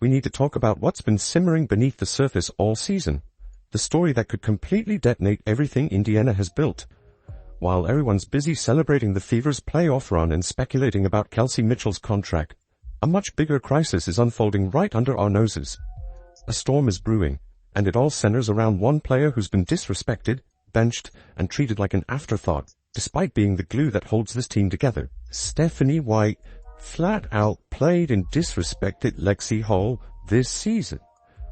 We need to talk about what's been simmering beneath the surface all season. The story that could completely detonate everything Indiana has built. While everyone's busy celebrating the Fever's playoff run and speculating about Kelsey Mitchell's contract, a much bigger crisis is unfolding right under our noses. A storm is brewing, and it all centers around one player who's been disrespected, benched, and treated like an afterthought, despite being the glue that holds this team together. Stephanie White flat out played and disrespected Lexie Hull this season.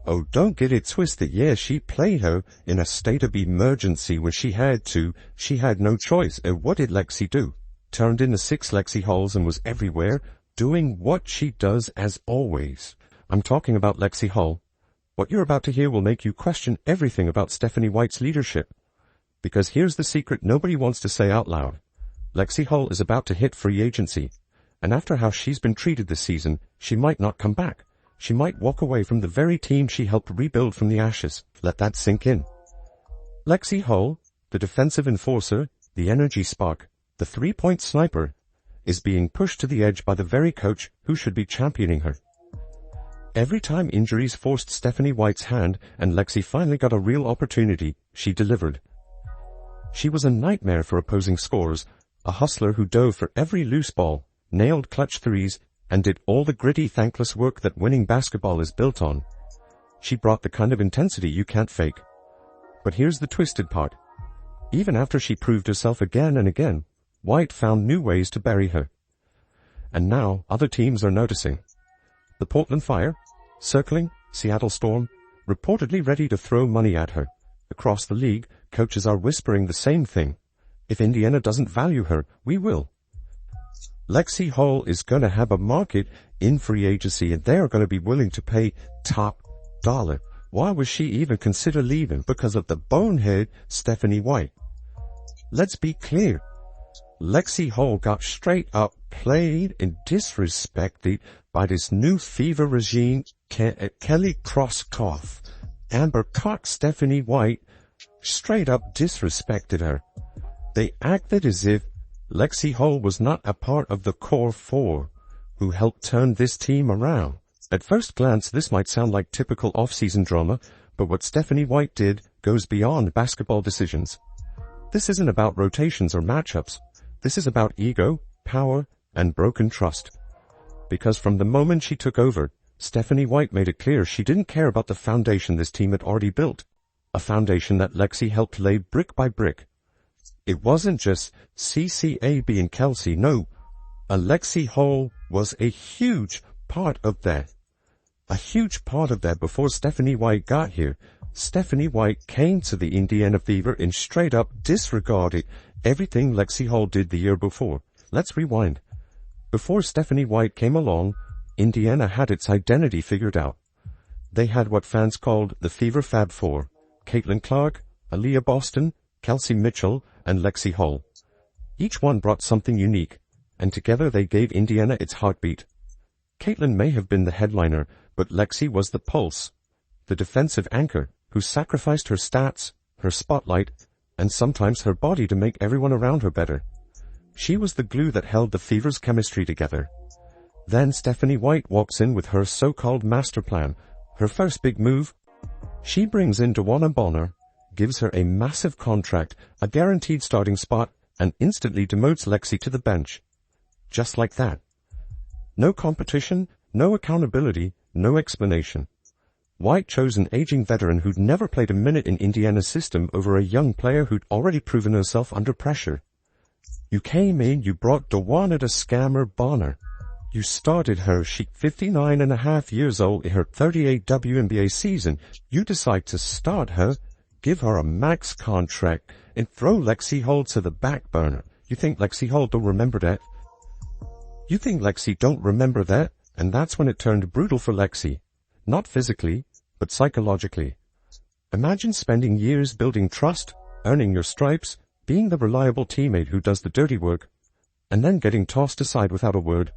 Oh, don't get it twisted. Yeah, she played her in a state of emergency when she had to. She had no choice. And what did Lexie do? Turned into 6 Lexie Hulls and was everywhere, doing what she does as always. I'm talking about Lexie Hull. What you're about to hear will make you question everything about Stephanie White's leadership. Because here's the secret nobody wants to say out loud. Lexie Hull is about to hit free agency. And after how she's been treated this season, she might not come back. She might walk away from the very team she helped rebuild from the ashes. Let that sink in. Lexie Hull, the defensive enforcer, the energy spark, the three-point sniper, is being pushed to the edge by the very coach who should be championing her. Every time injuries forced Stephanie White's hand and Lexie finally got a real opportunity, she delivered. She was a nightmare for opposing scorers, a hustler who dove for every loose ball, nailed clutch threes, and did all the gritty, thankless work that winning basketball is built on. She brought the kind of intensity you can't fake. But here's the twisted part. Even after she proved herself again and again, White found new ways to bury her. And now other teams are noticing. The Portland Fire, circling, Seattle Storm, reportedly ready to throw money at her. Across the league, coaches are whispering the same thing. If Indiana doesn't value her, we will. Lexie Hull is going to have a market in free agency and they're going to be willing to pay top dollar. Why would she even consider leaving? Because of the bonehead Stephanie White. Let's be clear. Lexie Hull got straight up played and disrespected by this new Fever regime. Kelly Crosskoff, Amber Cox, Stephanie White straight up disrespected her. They acted as if Lexie Hull was not a part of the core 4 who helped turn this team around. At first glance, this might sound like typical off-season drama, but what Stephanie White did goes beyond basketball decisions. This isn't about rotations or matchups. This is about ego, power, and broken trust. Because from the moment she took over, Stephanie White made it clear she didn't care about the foundation this team had already built. A foundation that Lexie helped lay brick by brick. It wasn't just CCAB and Kelsey, no. Lexie Hull was a huge part of that. A huge part of that before Stephanie White got here. Stephanie White came to the Indiana Fever and straight up disregarded everything Lexie Hull did the year before. Let's rewind. Before Stephanie White came along, Indiana had its identity figured out. They had what fans called the Fever Fab Four. Caitlin Clark, Aaliyah Boston, Kelsey Mitchell, and Lexie Hull. Each one brought something unique, and together they gave Indiana its heartbeat. Caitlin may have been the headliner, but Lexie was the pulse, the defensive anchor, who sacrificed her stats, her spotlight, and sometimes her body to make everyone around her better. She was the glue that held the Fever's chemistry together. Then Stephanie White walks in with her so-called master plan, her first big move. She brings in DeWanna Bonner, gives her a massive contract, a guaranteed starting spot, and instantly demotes Lexie to the bench. Just like that. No competition, no accountability, no explanation. White chose an aging veteran who'd never played a minute in Indiana's system over a young player who'd already proven herself under pressure. You came in, you brought DeWanna the scammer Bonner. You started her, she 59.5 years old in her 38 WNBA season. You decide to start her, give her a max contract, and throw Lexie Hull to the back burner. You think Lexie Hull don't remember that? You think Lexie don't remember that? And that's when it turned brutal for Lexie. Not physically, but psychologically. Imagine spending years building trust, earning your stripes, being the reliable teammate who does the dirty work, and then getting tossed aside without a word.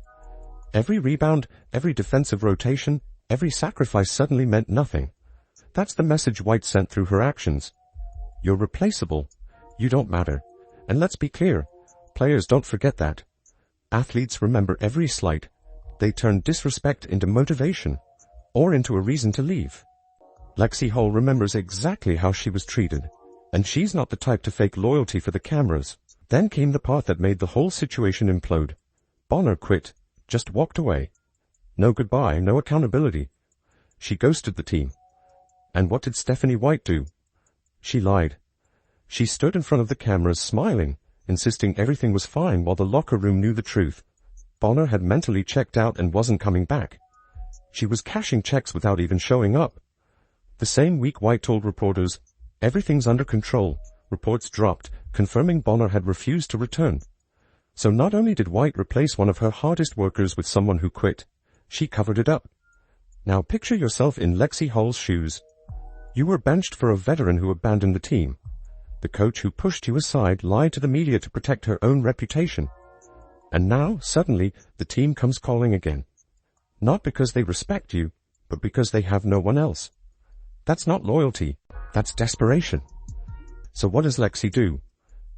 Every rebound, every defensive rotation, every sacrifice suddenly meant nothing. That's the message White sent through her actions. You're replaceable. You don't matter. And let's be clear, players don't forget that. Athletes remember every slight. They turn disrespect into motivation. or into a reason to leave. Lexie Hull remembers exactly how she was treated, and she's not the type to fake loyalty for the cameras. Then came the part that made the whole situation implode. Bonner quit, just walked away. No goodbye, no accountability. She ghosted the team. And what did Stephanie White do? She lied. She stood in front of the cameras smiling, insisting everything was fine while the locker room knew the truth. Bonner had mentally checked out and wasn't coming back. She was cashing checks without even showing up. The same week White told reporters, "Everything's under control." Reports dropped, confirming Bonner had refused to return. So not only did White replace one of her hardest workers with someone who quit, she covered it up. Now picture yourself in Lexie Hull's shoes. You were benched for a veteran who abandoned the team. The coach who pushed you aside lied to the media to protect her own reputation. And now, suddenly, the team comes calling again. Not because they respect you, but because they have no one else. That's not loyalty. That's desperation. So what does Lexie do?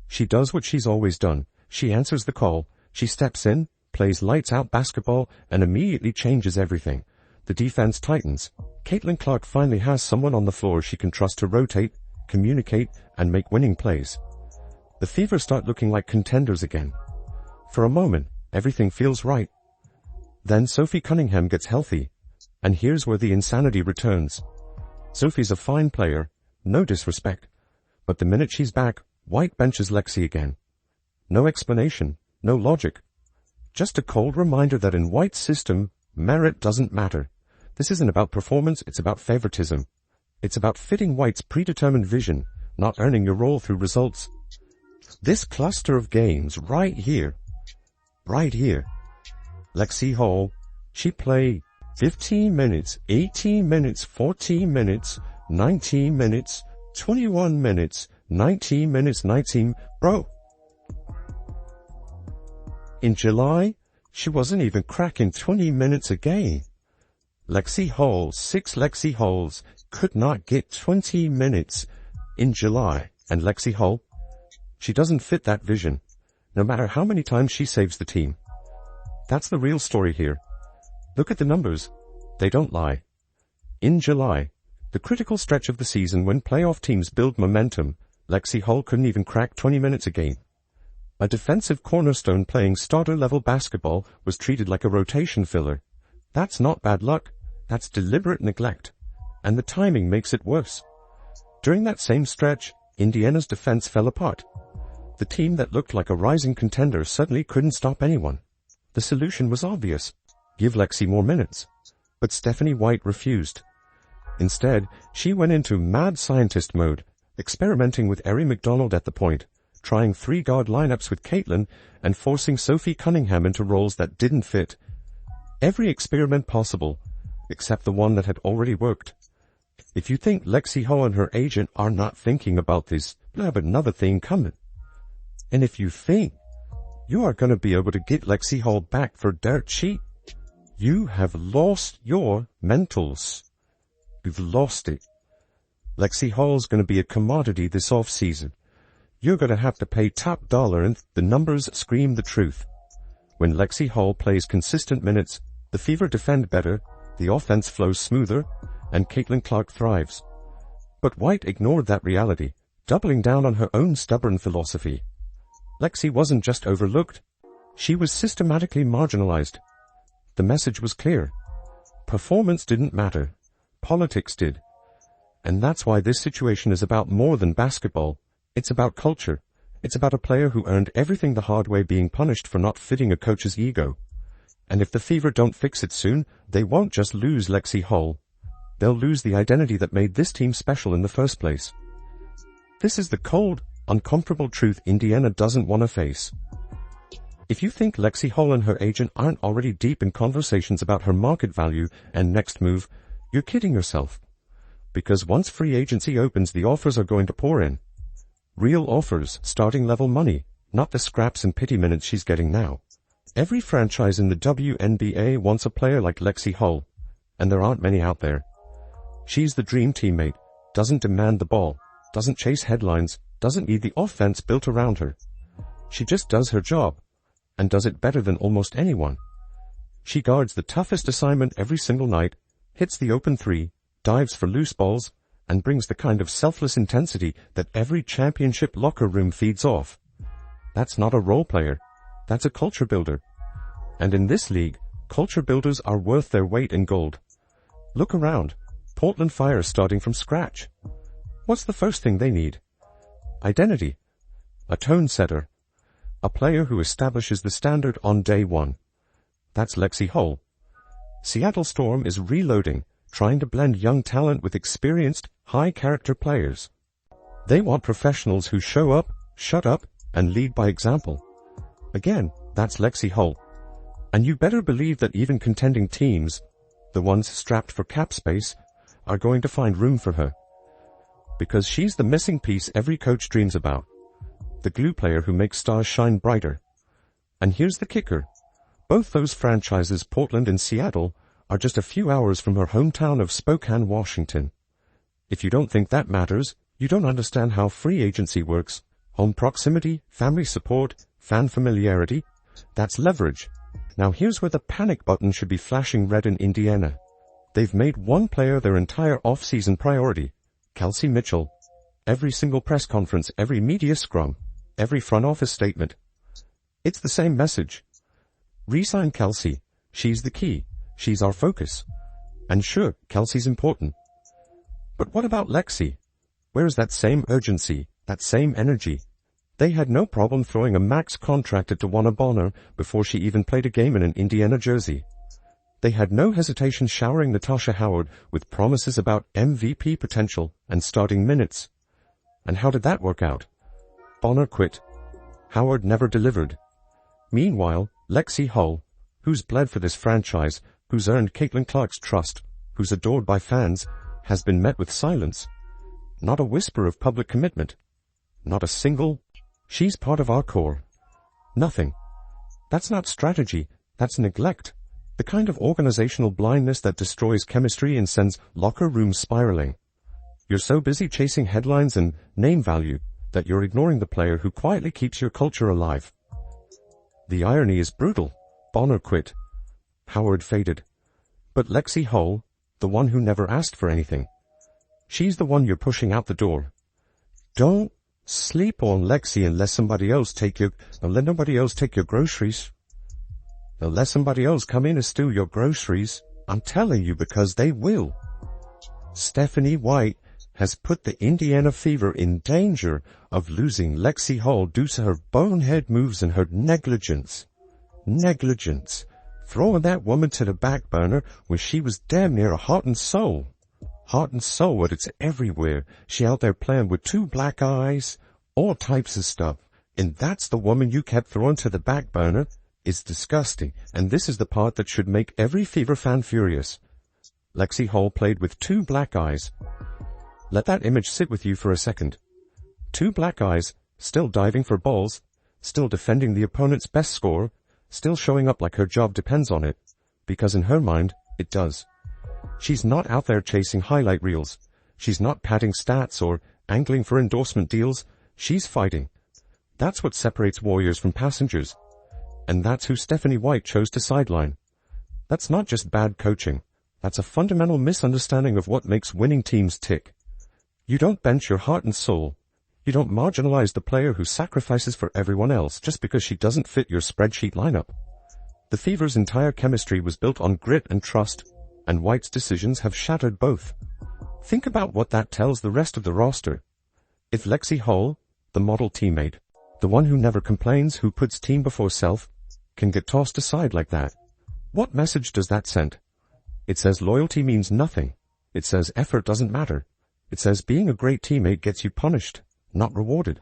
She does what she's always done. She answers the call. She steps in, plays lights-out basketball, and immediately changes everything. The defense tightens. Caitlin Clark finally has someone on the floor she can trust to rotate, communicate, and make winning plays. The Fever start looking like contenders again. For a moment, everything feels right. Then Sophie Cunningham gets healthy. And here's where the insanity returns. Sophie's a fine player, no disrespect. But the minute she's back, White benches Lexie again. No explanation, no logic. Just a cold reminder that in White's system, merit doesn't matter. This isn't about performance, it's about favoritism. It's about fitting White's predetermined vision, not earning your role through results. This cluster of games right here. Lexie Hull, she played 15 minutes, 18 minutes, 14 minutes, 19 minutes, 21 minutes, 19 minutes, 19, bro. In July, she wasn't even cracking 20 minutes a game. Lexie Hull, 6 Lexie Hulls, could not get 20 minutes in July. And Lexie Hull, she doesn't fit that vision, no matter how many times she saves the team. That's the real story here. Look at the numbers. They don't lie. In July, the critical stretch of the season when playoff teams build momentum, Lexie Hull couldn't even crack 20 minutes a game. A defensive cornerstone playing starter-level basketball was treated like a rotation filler. That's not bad luck. That's deliberate neglect. And the timing makes it worse. During that same stretch, Indiana's defense fell apart. The team that looked like a rising contender suddenly couldn't stop anyone. The solution was obvious. Give Lexie more minutes. But Stephanie White refused. Instead, she went into mad scientist mode, experimenting with Eri McDonald at the point, trying 3-guard lineups with Caitlin, and forcing Sophie Cunningham into roles that didn't fit. Every experiment possible, except the one that had already worked. If you think Lexie Hull and her agent are not thinking about this, you have another thing coming. And if you think you are going to be able to get Lexie Hull back for dirt cheap, you have lost your mentals. You've lost it. Lexie Hull's going to be a commodity this off-season. You're going to have to pay top dollar, and the numbers scream the truth. When Lexie Hull plays consistent minutes, the Fever defend better, the offense flows smoother, and Caitlin Clark thrives. But White ignored that reality, doubling down on her own stubborn philosophy. Lexie wasn't just overlooked. She was systematically marginalized. The message was clear. Performance didn't matter. Politics did. And that's why this situation is about more than basketball. It's about culture. It's about a player who earned everything the hard way being punished for not fitting a coach's ego. And if the Fever don't fix it soon, they won't just lose Lexie Hull. They'll lose the identity that made this team special in the first place. This is the cold, uncomfortable truth Indiana doesn't want to face. If you think Lexie Hull and her agent aren't already deep in conversations about her market value and next move, you're kidding yourself. Because once free agency opens, the offers are going to pour in. Real offers, starting level money, not the scraps and pity minutes she's getting now. Every franchise in the WNBA wants a player like Lexie Hull, and there aren't many out there. She's the dream teammate, doesn't demand the ball, doesn't chase headlines, doesn't need the offense built around her. She just does her job, and does it better than almost anyone. She guards the toughest assignment every single night, hits the open three, dives for loose balls, and brings the kind of selfless intensity that every championship locker room feeds off. That's not a role player. That's a culture builder. And in this league, culture builders are worth their weight in gold. Look around. Portland Fire starting from scratch. What's the first thing they need? Identity. A tone setter. A player who establishes the standard on day one. That's Lexie Hull. Seattle Storm is reloading, trying to blend young talent with experienced, high-character players. They want professionals who show up, shut up, and lead by example. Again, that's Lexie Hull. And you better believe that even contending teams, the ones strapped for cap space, are going to find room for her. Because she's the missing piece every coach dreams about. The glue player who makes stars shine brighter. And here's the kicker. Both those franchises, Portland and Seattle, are just a few hours from her hometown of Spokane, Washington. If you don't think that matters, you don't understand how free agency works. Home proximity, family support, fan familiarity, that's leverage. Now here's where the panic button should be flashing red in Indiana. They've made one player their entire off-season priority, Kelsey Mitchell. Every single press conference, every media scrum, every front office statement. It's the same message. Re-sign Kelsey. She's the key. She's our focus. And sure, Kelsey's important. But what about Lexie? Where is that same urgency, that same energy? They had no problem throwing a max contract at DeWanna Bonner before she even played a game in an Indiana jersey. They had no hesitation showering Natasha Howard with promises about MVP potential and starting minutes. And how did that work out? Bonner quit. Howard never delivered. Meanwhile, Lexie Hull, who's bled for this franchise, who's earned Caitlin Clark's trust, who's adored by fans, has been met with silence. Not a whisper of public commitment. Not a single, "She's part of our core." Nothing. That's not strategy. That's neglect. The kind of organizational blindness that destroys chemistry and sends locker rooms spiraling. You're so busy chasing headlines and name value that you're ignoring the player who quietly keeps your culture alive. The irony is brutal. Bonner quit. Howard faded. But Lexie Hull, the one who never asked for anything, she's the one you're pushing out the door. Don't sleep on Lexie and let somebody else take your groceries. Now let somebody else come in and steal your groceries. I'm telling you, because they will. Stephanie White has put the Indiana Fever in danger of losing Lexie Hull due to her bonehead moves and her negligence. Negligence. Throwing that woman to the back burner when she was damn near a heart and soul. Heart and soul, but it's everywhere. She out there playing with 2 black eyes, all types of stuff. And that's the woman you kept throwing to the back burner. It's disgusting. And this is the part that should make every Fever fan furious. Lexie Hull played with 2 black eyes. Let that image sit with you for a second. 2 black eyes, still diving for balls, still defending the opponent's best score, still showing up like her job depends on it. Because in her mind, it does. She's not out there chasing highlight reels. She's not padding stats or angling for endorsement deals. She's fighting. That's what separates warriors from passengers. And that's who Stephanie White chose to sideline. That's not just bad coaching. That's a fundamental misunderstanding of what makes winning teams tick. You don't bench your heart and soul. You don't marginalize the player who sacrifices for everyone else just because she doesn't fit your spreadsheet lineup. The Fever's entire chemistry was built on grit and trust, and White's decisions have shattered both. Think about what that tells the rest of the roster. If Lexie Hull, the model teammate, the one who never complains, who puts team before self, can get tossed aside like that, what message does that send? It says loyalty means nothing. It says effort doesn't matter. It says being a great teammate gets you punished, not rewarded.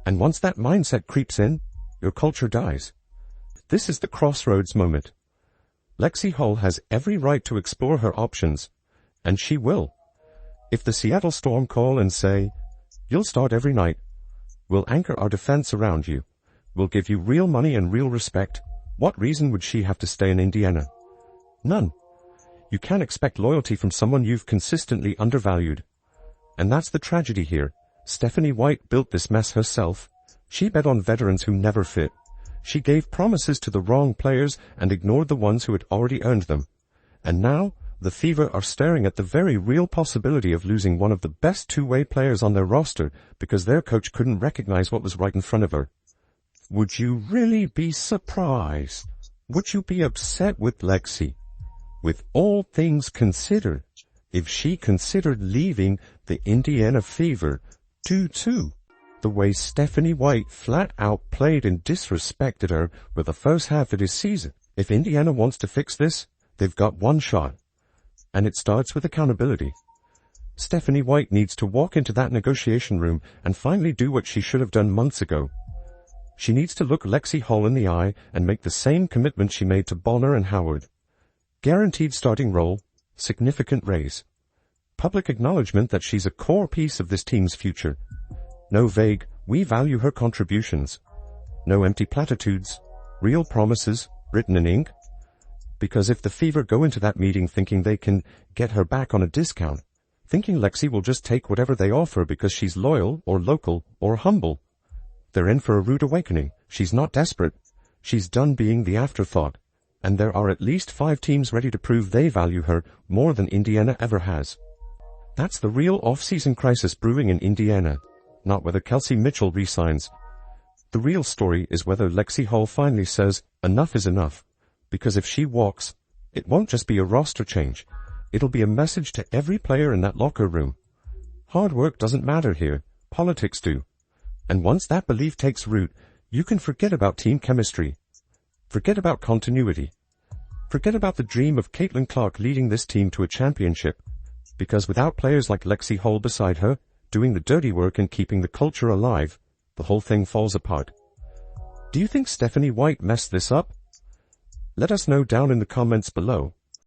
And once that mindset creeps in, your culture dies. This is the crossroads moment. Lexie Hull has every right to explore her options, and she will. If the Seattle Storm call and say, "You'll start every night. We'll anchor our defense around you. We'll give you real money and real respect," what reason would she have to stay in Indiana? None. You can't expect loyalty from someone you've consistently undervalued. And that's the tragedy here. Stephanie White built this mess herself. She bet on veterans who never fit. She gave promises to the wrong players and ignored the ones who had already earned them. And now, the Fever are staring at the very real possibility of losing one of the best two-way players on their roster because their coach couldn't recognize what was right in front of her. Would you really be surprised? Would you be upset with Lexie? With all things considered, if she considered leaving the Indiana Fever due to the way Stephanie White flat out played and disrespected her with the first half of this season? If Indiana wants to fix this, they've got one shot. And it starts with accountability. Stephanie White needs to walk into that negotiation room and finally do what she should have done months ago. She needs to look Lexie Hall in the eye and make the same commitment she made to Bonner and Howard. Guaranteed starting role, significant raise. Public acknowledgement that she's a core piece of this team's future. No vague, we value her contributions. No empty platitudes, real promises written in ink. Because if the Fever go into that meeting thinking they can get her back on a discount, thinking Lexie will just take whatever they offer because she's loyal or local or humble, they're in for a rude awakening. She's not desperate. She's done being the afterthought. And there are at least 5 teams ready to prove they value her more than Indiana ever has. That's the real off-season crisis brewing in Indiana, not whether Kelsey Mitchell resigns. The real story is whether Lexie Hall finally says, enough is enough. Because if she walks, it won't just be a roster change. It'll be a message to every player in that locker room. Hard work doesn't matter here. Politics do. And once that belief takes root, you can forget about team chemistry. Forget about continuity. Forget about the dream of Caitlin Clark leading this team to a championship. Because without players like Lexie Hall beside her, doing the dirty work and keeping the culture alive, the whole thing falls apart. Do you think Stephanie White messed this up? Let us know down in the comments below.